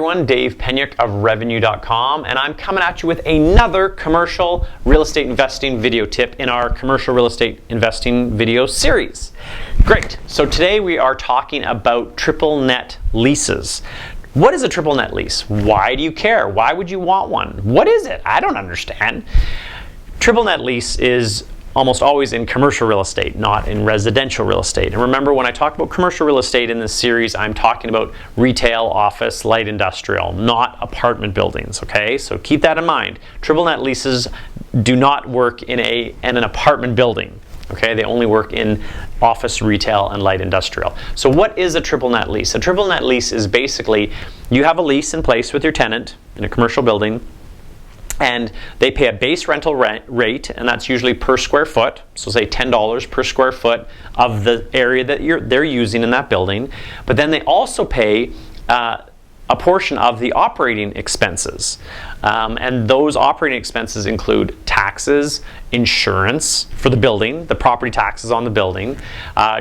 everyone, Dave Penyuk of Revenue.com, and I'm coming at you with another commercial real estate investing video tip in our commercial real estate investing video series. Great, so today we are talking about triple net leases. What is a triple net lease? Why do you care? Why would you want one? What is it? I don't understand. Triple net lease is almost always in commercial real estate, not in residential real estate. And remember, when I talk about commercial real estate in this series, I'm talking about retail, office, light industrial, not apartment buildings, okay? So keep that in mind. Triple net leases do not work in an apartment building, okay? They only work in office, retail, and light industrial. So what is a triple net lease? A triple net lease is basically, you have a lease in place with your tenant in a commercial building, and they pay a base rental rate, and that's usually per square foot. So say $10 per square foot of the area that they're using in that building. But then they also pay a portion of the operating expenses. And those operating expenses include taxes, insurance for the building, the property taxes on the building,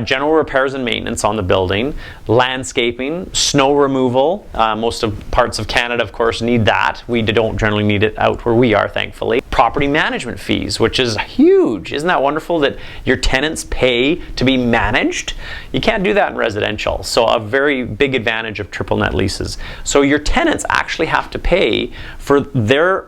general repairs and maintenance on the building, landscaping, snow removal. Most of parts of Canada, of course, need that. We don't generally need it out where we are, thankfully. Property management fees, which is huge. Isn't that wonderful that your tenants pay to be managed? You can't do that in residential. So a very big advantage of triple net leases. So your tenants actually have to pay for their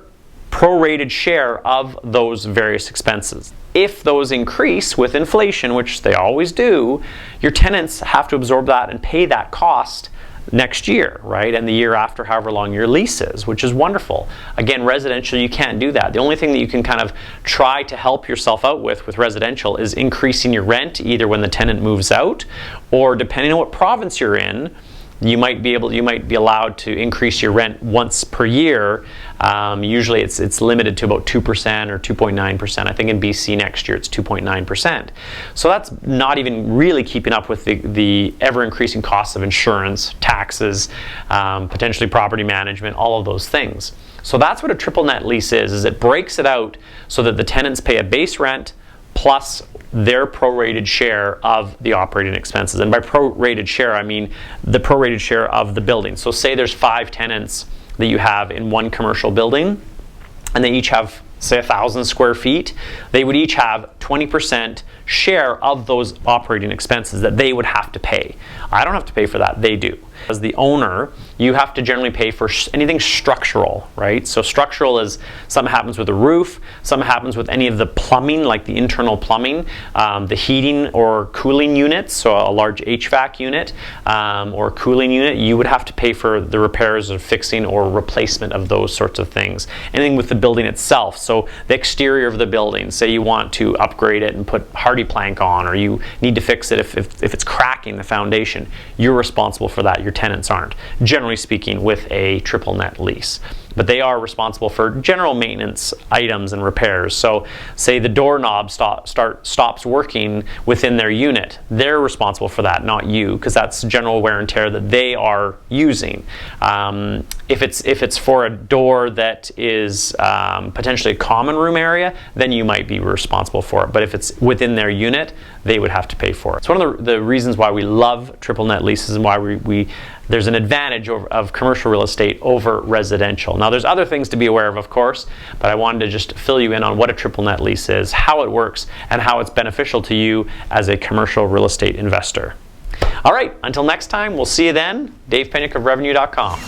prorated share of those various expenses. If those increase with inflation, which they always do, your tenants have to absorb that and pay that cost next year, right? And the year after, however long your lease is, which is wonderful. Again, residential, you can't do that. The only thing that you can kind of try to help yourself out with residential is increasing your rent, either when the tenant moves out, or depending on what province you're in, you might be allowed to increase your rent once per year. Usually it's limited to about 2% or 2.9%. I think in BC next year it's 2.9%. So that's not even really keeping up with the ever-increasing costs of insurance, taxes, potentially property management, all of those things. So that's what a triple net lease is it breaks it out so that the tenants pay a base rent plus their prorated share of the operating expenses. And by prorated share, I mean the prorated share of the building. So say there's 5 tenants that you have in one commercial building, and they each have, say, 1,000 square feet. They would each have 20% share of those operating expenses that they would have to pay. I don't have to pay for that, they do. As the owner, you have to generally pay for anything structural, right? So structural is something happens with the roof, something happens with any of the plumbing, like the internal plumbing, the heating or cooling units, so a large HVAC unit or cooling unit, you would have to pay for the repairs or fixing or replacement of those sorts of things. Anything with the building itself, so the exterior of the building, say you want to upgrade it and put hardy plank on, or you need to fix it if it's cracking the foundation, you're responsible for that. Your tenants aren't, generally speaking, with a triple net lease. But they are responsible for general maintenance items and repairs. So say the doorknob stops working within their unit. They're responsible for that, not you, because that's general wear and tear that they are using. If it's for a door that is potentially a common room area, then you might be responsible for it. But if it's within their unit, they would have to pay for it. It's one of the reasons why we love triple net leases and why there's an advantage of commercial real estate over residential. Now there's other things to be aware of course, but I wanted to just fill you in on what a triple net lease is, how it works, and how it's beneficial to you as a commercial real estate investor. All right, until next time, we'll see you then. Dave Penyuk of Revenue.com.